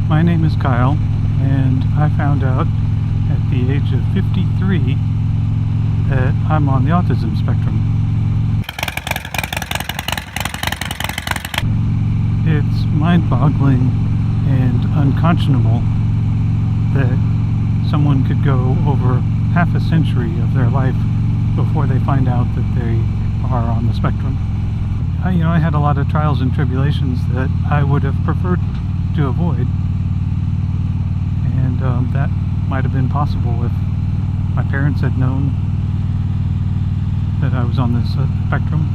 My name is Kyle, and I found out at the age of 53 that I'm on the autism spectrum. It's mind-boggling and unconscionable that someone could go over half a century of their life before they find out that they are on the spectrum. I had a lot of trials and tribulations that I would have preferred to avoid, and that might have been possible if my parents had known that I was on this spectrum,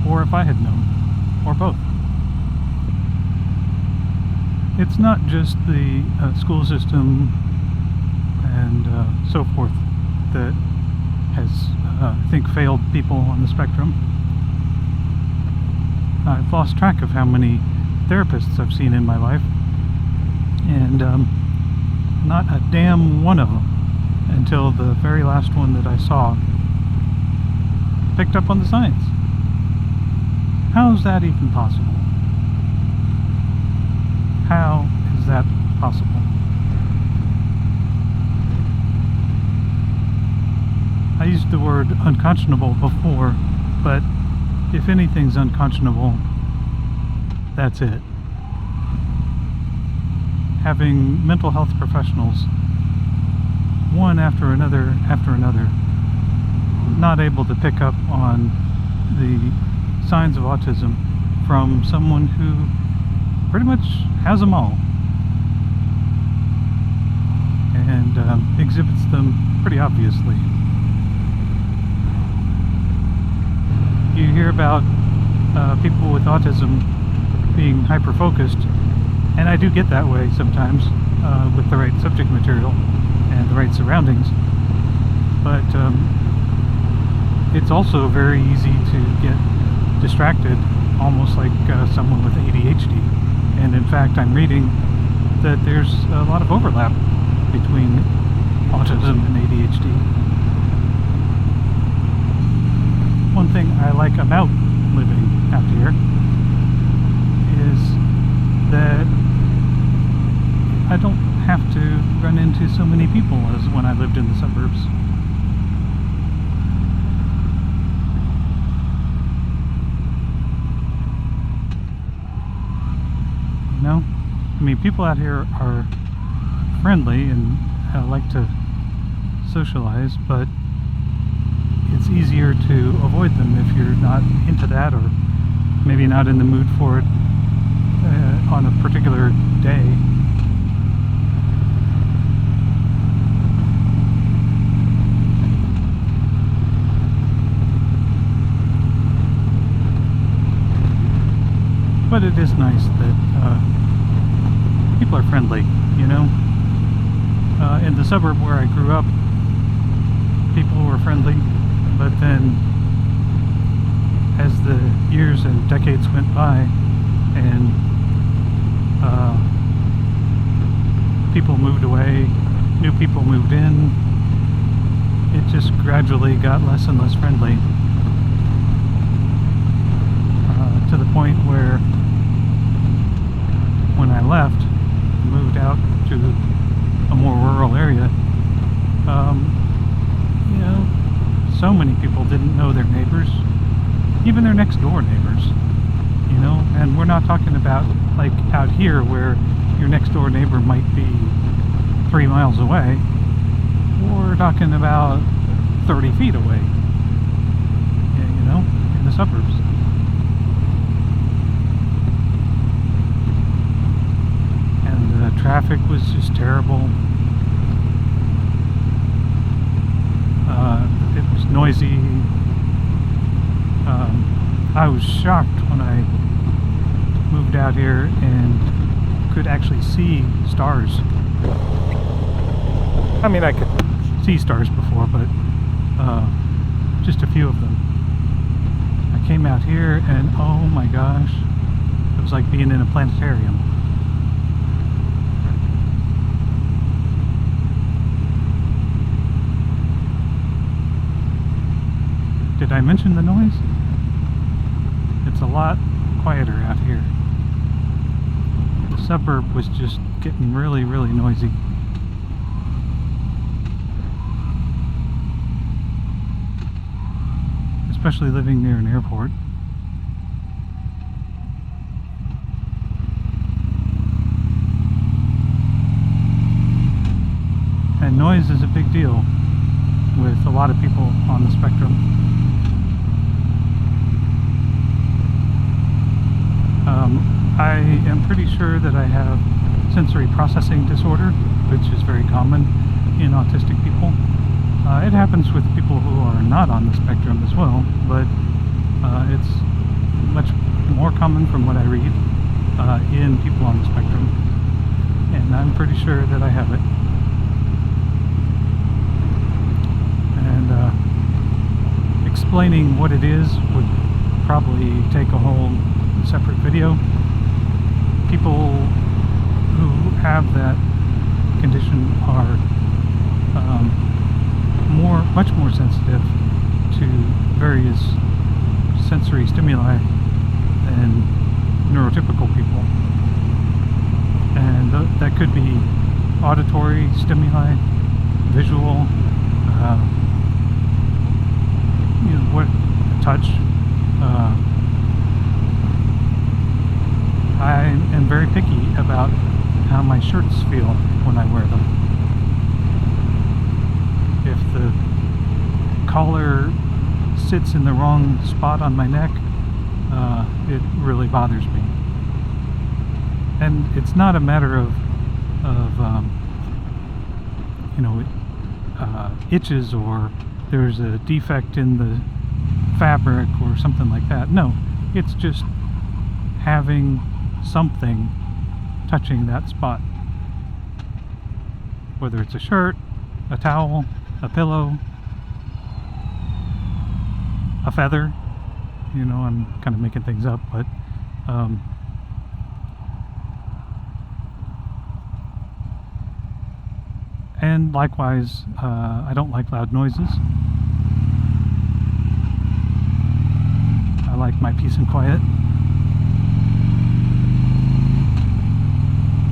or if I had known, or both. It's not just the school system and so forth that has, I think, failed people on the spectrum. I've lost track of how many therapists I've seen in my life, and not a damn one of them, until the very last one that I saw, picked up on the science. How is that even possible? How is that possible? I used the word unconscionable before, but if anything's unconscionable, that's it. Having mental health professionals, one after another, not able to pick up on the signs of autism from someone who pretty much has them all and exhibits them pretty obviously. You hear about people with autism being hyper-focused, and I do get that way sometimes with the right subject material and the right surroundings, but it's also very easy to get distracted, almost like someone with ADHD. And in fact, I'm reading that there's a lot of overlap between autism and ADHD. One thing I like about living out here is that I don't have to run into so many people as when I lived in the suburbs. People out here are friendly and like to socialize, but it's easier to avoid them if you're not into that, or maybe not in the mood for it on a particular day. But it is nice that people are friendly, in the suburb where I grew up, people were friendly, but then as the years and decades went by and people moved away, new people moved in, it just gradually got less and less friendly, to the point where when I left, moved out to a more rural area, so many people didn't know their neighbors, even their next door neighbors, and we're not talking about like out here where your next door neighbor might be 3 miles away. We're talking about 30 feet away, in the suburbs. Traffic was just terrible. It was noisy. I was shocked when I moved out here and could actually see stars. I mean, I could see stars before, but just a few of them. I came out here and oh my gosh, it was like being in a planetarium. Did I mention the noise? It's a lot quieter out here. suburb was just getting really, really noisy. Especially living near an airport. And noise is a big deal with a lot of people on the spectrum. I am pretty sure that I have sensory processing disorder, which is very common in autistic people. It happens with people who are not on the spectrum as well, but it's much more common from what I read in people on the spectrum, and I'm pretty sure that I have it. And explaining what it is would probably take a whole separate video. People who have that condition are much more sensitive to various sensory stimuli than neurotypical people, and that could be auditory stimuli, visual, touch. I am very picky about how my shirts feel when I wear them. If the collar sits in the wrong spot on my neck, it really bothers me. And it's not a matter of itches or there's a defect in the fabric or something like that. No, it's just having something touching that spot, whether it's a shirt, a towel, a pillow, a feather. I'm kind of making things up, but and likewise, I don't like loud noises. I like my peace and quiet.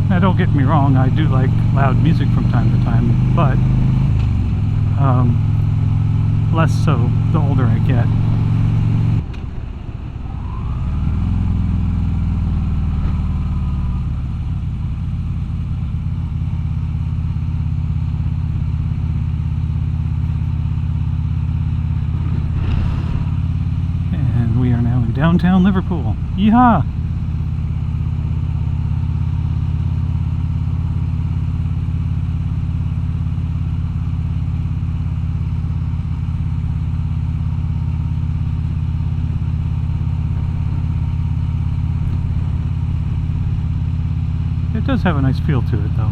Now, don't get me wrong, I do like loud music from time to time, but less so the older I get. And we are now in downtown Liverpool. Yeehaw! It does have a nice feel to it, though.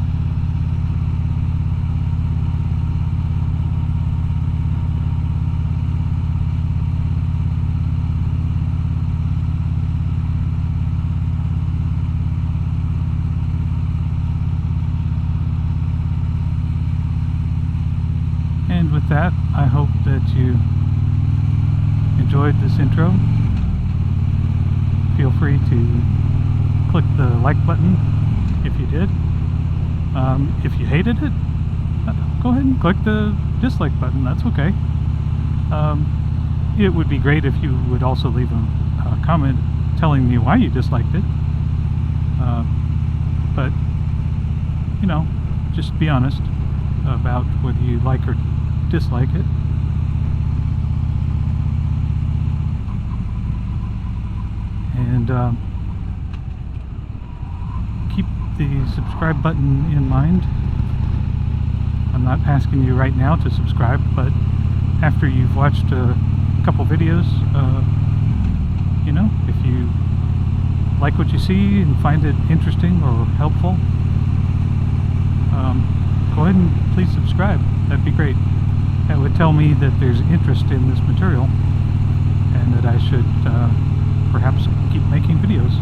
And with that, I hope that you enjoyed this intro. Feel free to click the like button if you did. If you hated it, go ahead and click the dislike button. That's okay. It would be great if you would also leave a comment telling me why you disliked it. But just be honest about whether you like or dislike it. And keep the subscribe button in mind. I'm not asking you right now to subscribe, but after you've watched a couple videos, if you like what you see and find it interesting or helpful, go ahead and please subscribe. That'd be great. That would tell me that there's interest in this material and that I should perhaps keep making videos.